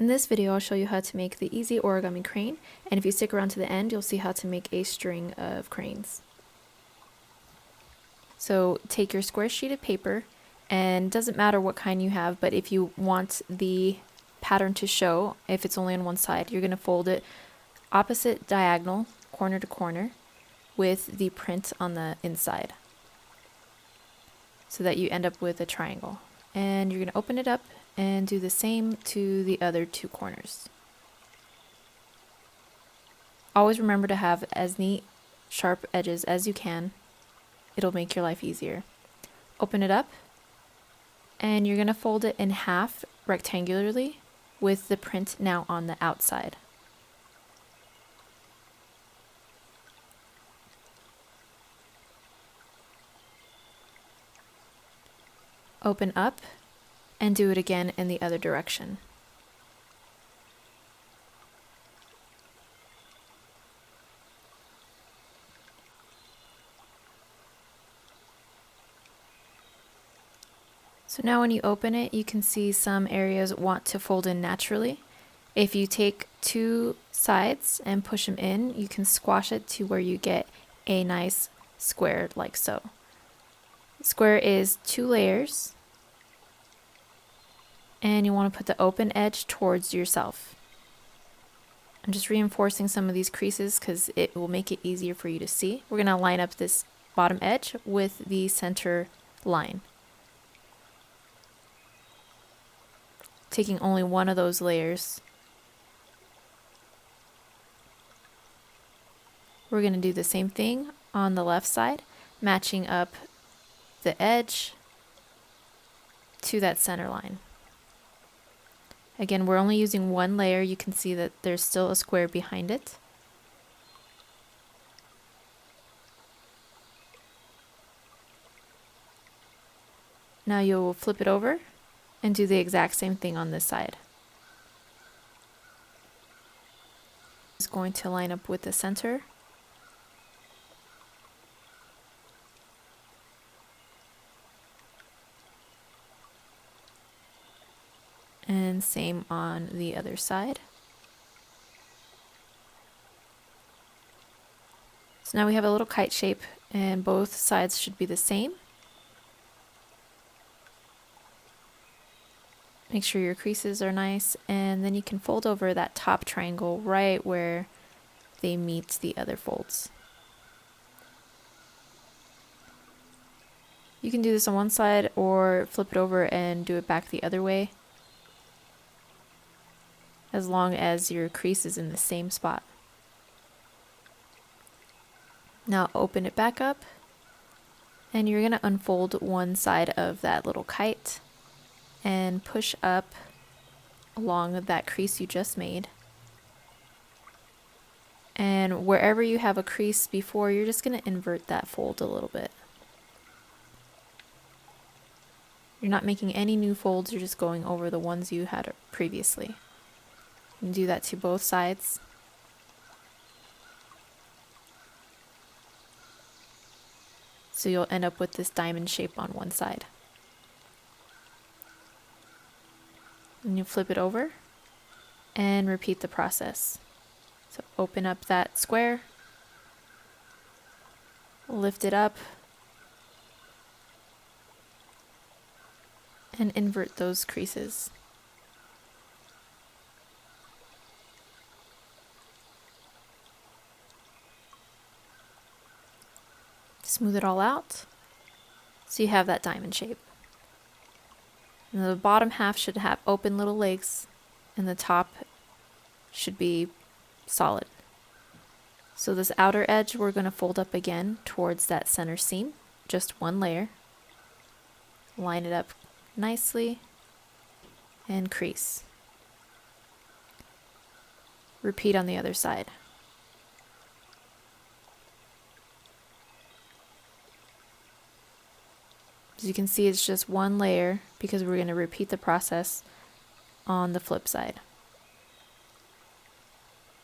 In this video, I'll show you how to make the easy origami crane, and if you stick around to the end, you'll see how to make a string of cranes. So take your square sheet of paper, and it doesn't matter what kind you have, but if you want the pattern to show, if it's only on one side, you're going to fold it opposite diagonal, corner to corner, with the print on the inside, so that you end up with a triangle. And you're going to open it up and do the same to the other two corners. Always remember to have as neat, sharp edges as you can. It'll make your life easier. Open it up, and you're going to fold it in half rectangularly with the print now on the outside. Open up and do it again in the other direction. So now when you open it, you can see some areas want to fold in naturally. If you take two sides and push them in, you can squash it to where you get a nice square like so. Square is 2 layers, and you want to put the open edge towards yourself. I'm just reinforcing some of these creases because it will make it easier for you to see. We're going to line up this bottom edge with the center line, taking only one of those layers. We're going to do the same thing on the left side, matching up the edge to that center line. Again, we're only using one layer. You can see that there's still a square behind it. Now you'll flip it over and do the exact same thing on this side. It's going to line up with the center. And same on the other side. So now we have a little kite shape, and both sides should be the same. Make sure your creases are nice, and then you can fold over that top triangle right where they meet the other folds. You can do this on one side or flip it over and do it back the other way, as long as your crease is in the same spot. Now open it back up, and you're going to unfold one side of that little kite and push up along that crease you just made. And wherever you have a crease before, you're just going to invert that fold a little bit. You're not making any new folds, you're just going over the ones you had previously. You can do that to both sides. So you'll end up with this diamond shape on one side. And you flip it over and repeat the process. So open up that square, lift it up, and invert those creases. Smooth it all out so you have that diamond shape. And the bottom half should have open little legs, and the top should be solid. So this outer edge we're going to fold up again towards that center seam, just one layer. Line it up nicely and crease. Repeat on the other side. As you can see, it's just one layer because we're going to repeat the process on the flip side.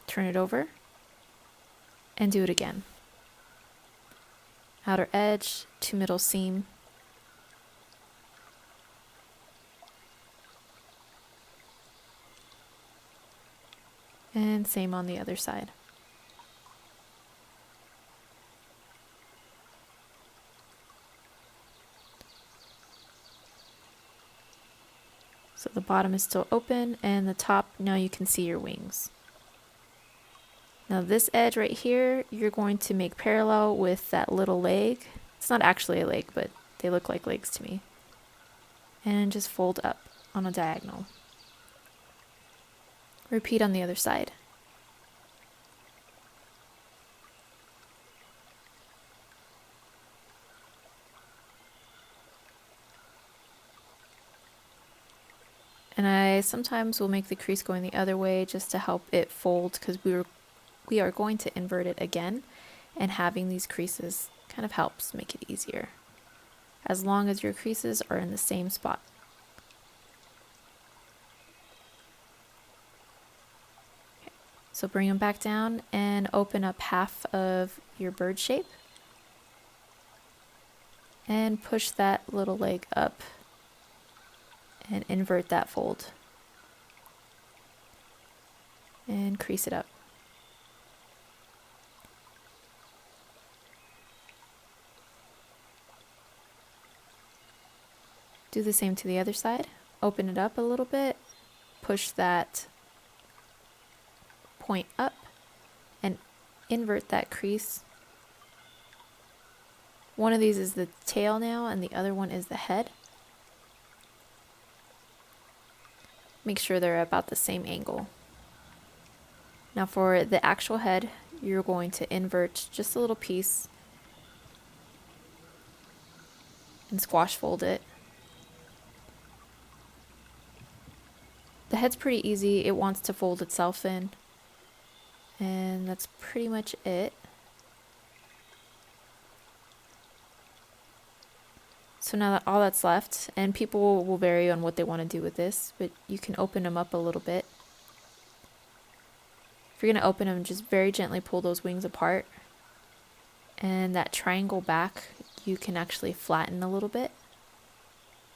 Turn it over and do it again. Outer edge to middle seam. And same on the other side. So the bottom is still open, and the top, now you can see your wings. Now this edge right here, you're going to make parallel with that little leg. It's not actually a leg, but they look like legs to me. And just fold up on a diagonal. Repeat on the other side. And I sometimes will make the crease going the other way just to help it fold, because we are going to invert it again, and having these creases kind of helps make it easier, as long as your creases are in the same spot. Okay. So bring them back down and open up half of your bird shape and push that little leg up and invert that fold and crease it up. Do the same to the other side. Open it up a little bit, push that point up and invert that crease. One of these is the tail now and the other one is the head. Make sure they're about the same angle. Now for the actual head, you're going to invert just a little piece and squash fold it. The head's pretty easy. It wants to fold itself in. And that's pretty much it. So now that all that's left, and people will vary on what they want to do with this, but you can open them up a little bit. If you're going to open them, just very gently pull those wings apart. And that triangle back, you can actually flatten a little bit.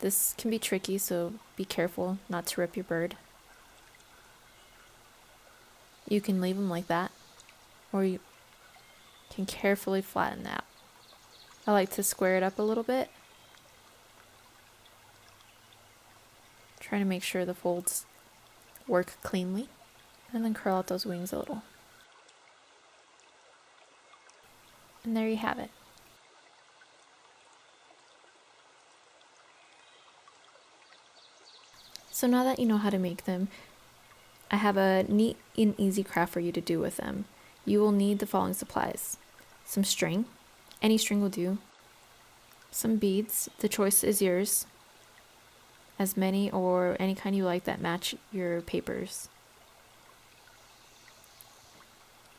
This can be tricky, so be careful not to rip your bird. You can leave them like that, or you can carefully flatten that. I like to square it up a little bit. Trying to make sure the folds work cleanly, and then curl out those wings a little. And there you have it. So now that you know how to make them, I have a neat and easy craft for you to do with them. You will need the following supplies: some string, any string will do, some beads, the choice is yours, as many or any kind you like that match your papers.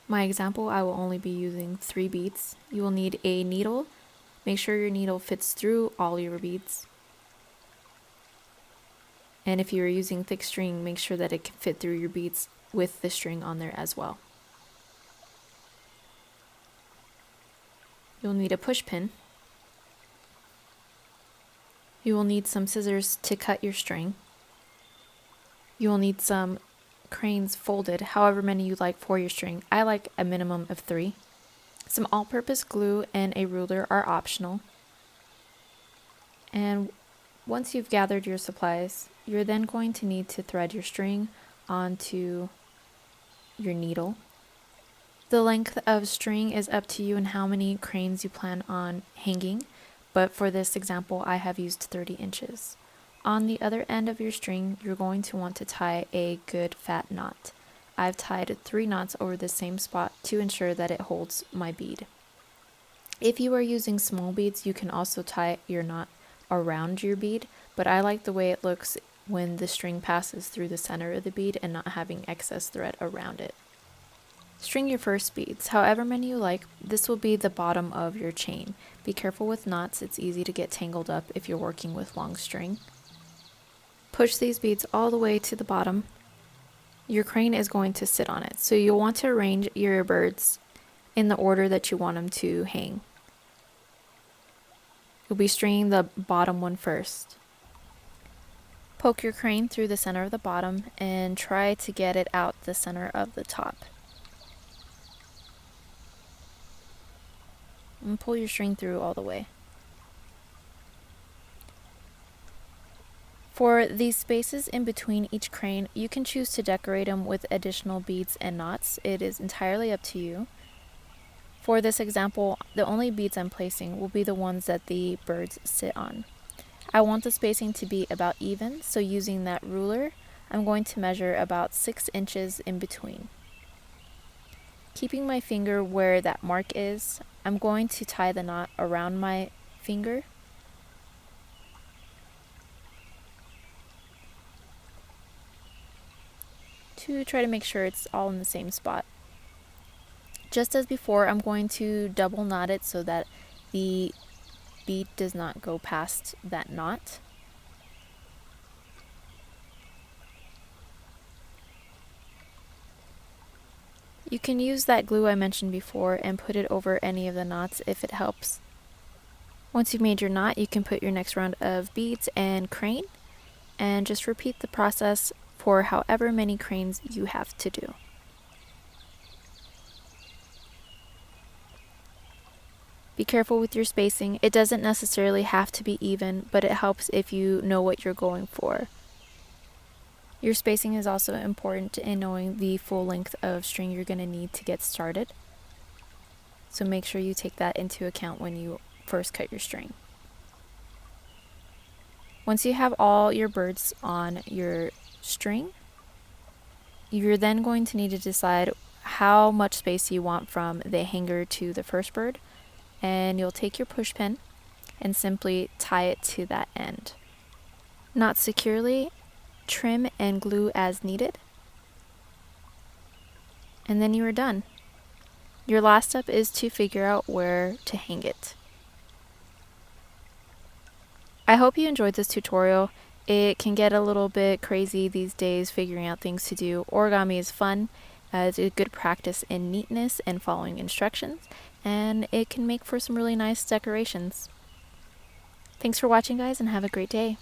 My example, I will only be using 3 beads. You will need a needle. Make sure your needle fits through all your beads. And if you're using thick string, make sure that it can fit through your beads with the string on there as well. You'll need a push pin. You will need some scissors to cut your string. You will need some cranes folded, however many you like for your string. I like a minimum of 3. Some all-purpose glue and a ruler are optional. And once you've gathered your supplies, you're then going to need to thread your string onto your needle. The length of string is up to you and how many cranes you plan on hanging, but for this example, I have used 30 inches. On the other end of your string, you're going to want to tie a good fat knot. I've tied 3 knots over the same spot to ensure that it holds my bead. If you are using small beads, you can also tie your knot around your bead, but I like the way it looks when the string passes through the center of the bead and not having excess thread around it. String your first beads, however many you like. This will be the bottom of your chain. Be careful with knots, it's easy to get tangled up if you're working with long string. Push these beads all the way to the bottom. Your crane is going to sit on it, so you'll want to arrange your birds in the order that you want them to hang. You'll be stringing the bottom one first. Poke your crane through the center of the bottom and try to get it out the center of the top. And pull your string through all the way. For these spaces in between each crane, you can choose to decorate them with additional beads and knots. It is entirely up to you. For this example, the only beads I'm placing will be the ones that the birds sit on. I want the spacing to be about even, so using that ruler, I'm going to measure about 6 inches in between. Keeping my finger where that mark is, I'm going to tie the knot around my finger. To try to make sure it's all in the same spot. Just as before, I'm going to double knot it so that the bead does not go past that knot. You can use that glue I mentioned before and put it over any of the knots if it helps. Once you've made your knot, you can put your next round of beads and crane, and just repeat the process for however many cranes you have to do. Be careful with your spacing. It doesn't necessarily have to be even, but it helps if you know what you're going for. Your spacing is also important in knowing the full length of string you're going to need to get started. So make sure you take that into account when you first cut your string. Once you have all your birds on your string, you're then going to need to decide how much space you want from the hanger to the first bird, and you'll take your push pin and simply tie it to that end. Knot securely, trim and glue as needed, and then you are done. Your last step is to figure out where to hang it. I hope you enjoyed this tutorial. It can get a little bit crazy these days figuring out things to do. Origami is fun, it's a good practice in neatness and following instructions, and it can make for some really nice decorations. Thanks for watching, guys, and have a great day.